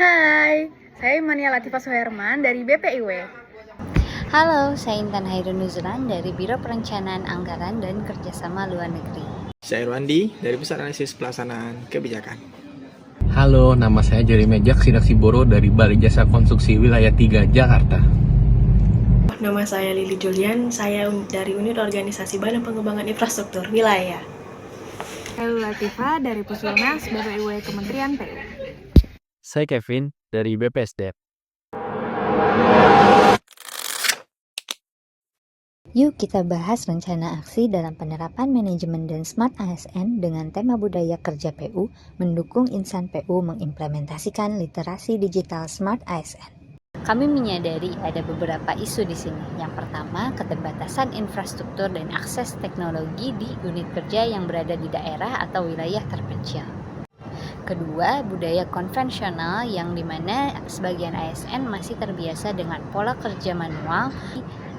Hai, saya Mania Latifah Suherman dari BPIW. Halo, saya Intan Hairun Nuzlan dari Biro Perencanaan Anggaran dan Kerjasama Luar Negeri. Saya Irwandi dari Pusat Analisis Pelaksanaan Kebijakan. Halo, nama saya Jeremy Jak Sidaksiboro dari Balai Jasa Konstruksi Wilayah 3 Jakarta. Nama saya Lili Julian, saya dari Unit Organisasi Badan Pengembangan Infrastruktur Wilayah. Saya Latifah dari Pusulnas BPIW Kementerian PU. Saya Kevin dari BPSDM. Yuk kita bahas rencana aksi dalam penerapan manajemen dan Smart ASN dengan tema budaya kerja PU mendukung insan PU mengimplementasikan literasi digital Smart ASN. Kami menyadari ada beberapa isu di sini. Yang pertama, keterbatasan infrastruktur dan akses teknologi di unit kerja yang berada di daerah atau wilayah terpencil. Kedua, budaya konvensional yang dimana sebagian ASN masih terbiasa dengan pola kerja manual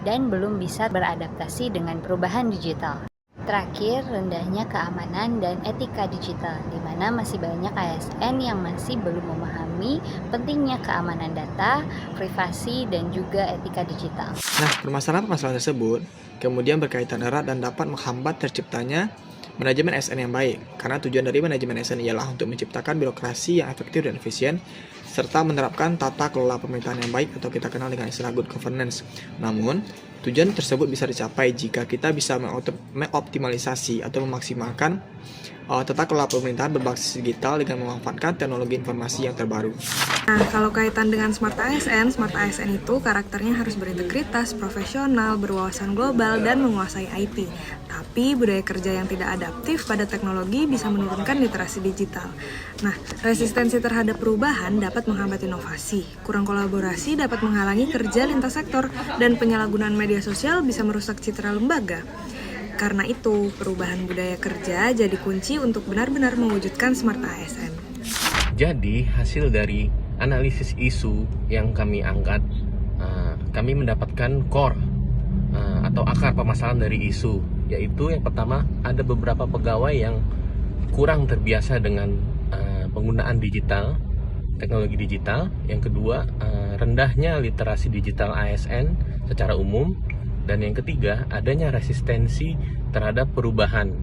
dan belum bisa beradaptasi dengan perubahan digital. Terakhir, rendahnya keamanan dan etika digital, di mana masih banyak ASN yang masih belum memahami pentingnya keamanan data, privasi, dan juga etika digital. Nah, permasalahan tersebut kemudian berkaitan erat dan dapat menghambat terciptanya manajemen ASN yang baik, karena tujuan dari manajemen ASN ialah untuk menciptakan birokrasi yang efektif dan efisien, serta menerapkan tata kelola pemerintahan yang baik atau kita kenal dengan istilah good governance. Namun, tujuan tersebut bisa dicapai jika kita bisa mengoptimalisasi atau memaksimalkan tata kelola pemerintahan berbasis digital dengan memanfaatkan teknologi informasi yang terbaru. Nah, kalau kaitan dengan Smart ASN itu karakternya harus berintegritas, profesional, berwawasan global, dan menguasai IT. Tapi budaya kerja yang tidak adaptif pada teknologi bisa menurunkan literasi digital. Nah, resistensi terhadap perubahan dapat menghambat inovasi, kurang kolaborasi dapat menghalangi kerja lintas sektor, dan penyalahgunaan media sosial bisa merusak citra lembaga. Karena itu, perubahan budaya kerja jadi kunci untuk benar-benar mewujudkan Smart ASN. Jadi, hasil dari analisis isu yang kami angkat, kami mendapatkan core atau akar permasalahan dari isu, yaitu yang pertama, ada beberapa pegawai yang kurang terbiasa dengan penggunaan digital, teknologi digital. Yang kedua, rendahnya literasi digital ASN secara umum. Dan yang ketiga, adanya resistensi terhadap perubahan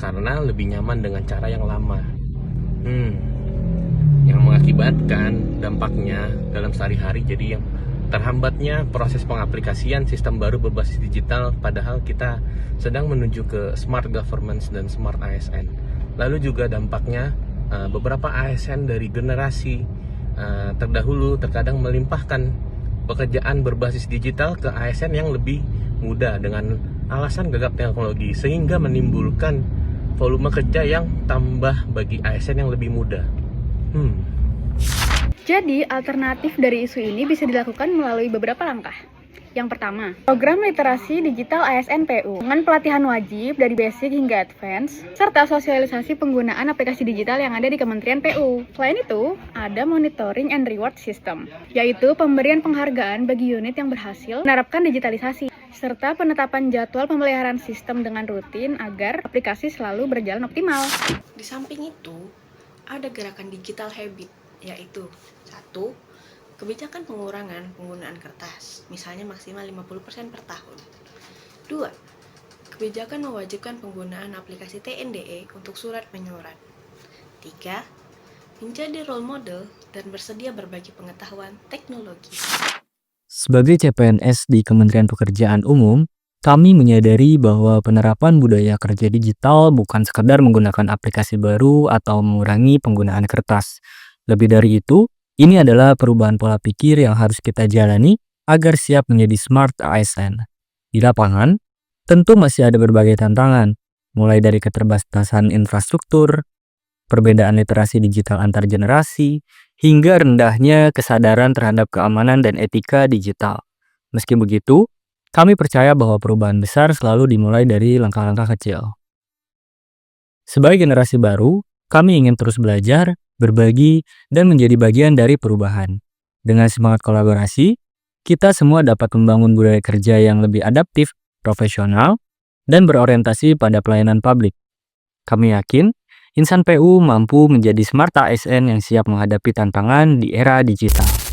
karena lebih nyaman dengan cara yang lama. Yang mengakibatkan dampaknya dalam sehari-hari jadi yang terhambatnya proses pengaplikasian sistem baru berbasis digital, padahal kita sedang menuju ke smart governance dan smart ASN. Lalu juga dampaknya beberapa ASN dari generasi terdahulu terkadang melimpahkan pekerjaan berbasis digital ke ASN yang lebih mudah dengan alasan gagap teknologi, sehingga menimbulkan volume kerja yang tambah bagi ASN yang lebih mudah. Jadi, alternatif dari isu ini bisa dilakukan melalui beberapa langkah. Yang pertama, program literasi digital ASN PU dengan pelatihan wajib dari basic hingga advance, serta sosialisasi penggunaan aplikasi digital yang ada di Kementerian PU. Selain itu, ada monitoring and reward system, yaitu pemberian penghargaan bagi unit yang berhasil menerapkan digitalisasi, serta penetapan jadwal pemeliharaan sistem dengan rutin agar aplikasi selalu berjalan optimal. Di samping itu, ada gerakan digital habit, yaitu 1. Kebijakan pengurangan penggunaan kertas, misalnya maksimal 50% per tahun. 2. Kebijakan mewajibkan penggunaan aplikasi TNDE untuk surat menyurat. 3. Menjadi role model dan bersedia berbagi pengetahuan teknologi. Sebagai CPNS di Kementerian Pekerjaan Umum, kami menyadari bahwa penerapan budaya kerja digital bukan sekedar menggunakan aplikasi baru atau mengurangi penggunaan kertas. Lebih dari itu, ini adalah perubahan pola pikir yang harus kita jalani agar siap menjadi smart ASN. Di lapangan, tentu masih ada berbagai tantangan, mulai dari keterbatasan infrastruktur, perbedaan literasi digital antar generasi, hingga rendahnya kesadaran terhadap keamanan dan etika digital. Meski begitu, kami percaya bahwa perubahan besar selalu dimulai dari langkah-langkah kecil. Sebagai generasi baru, kami ingin terus belajar, berbagi, dan menjadi bagian dari perubahan. Dengan semangat kolaborasi, kita semua dapat membangun budaya kerja yang lebih adaptif, profesional, dan berorientasi pada pelayanan publik. Kami yakin insan PU mampu menjadi smart ASN yang siap menghadapi tantangan di era digital.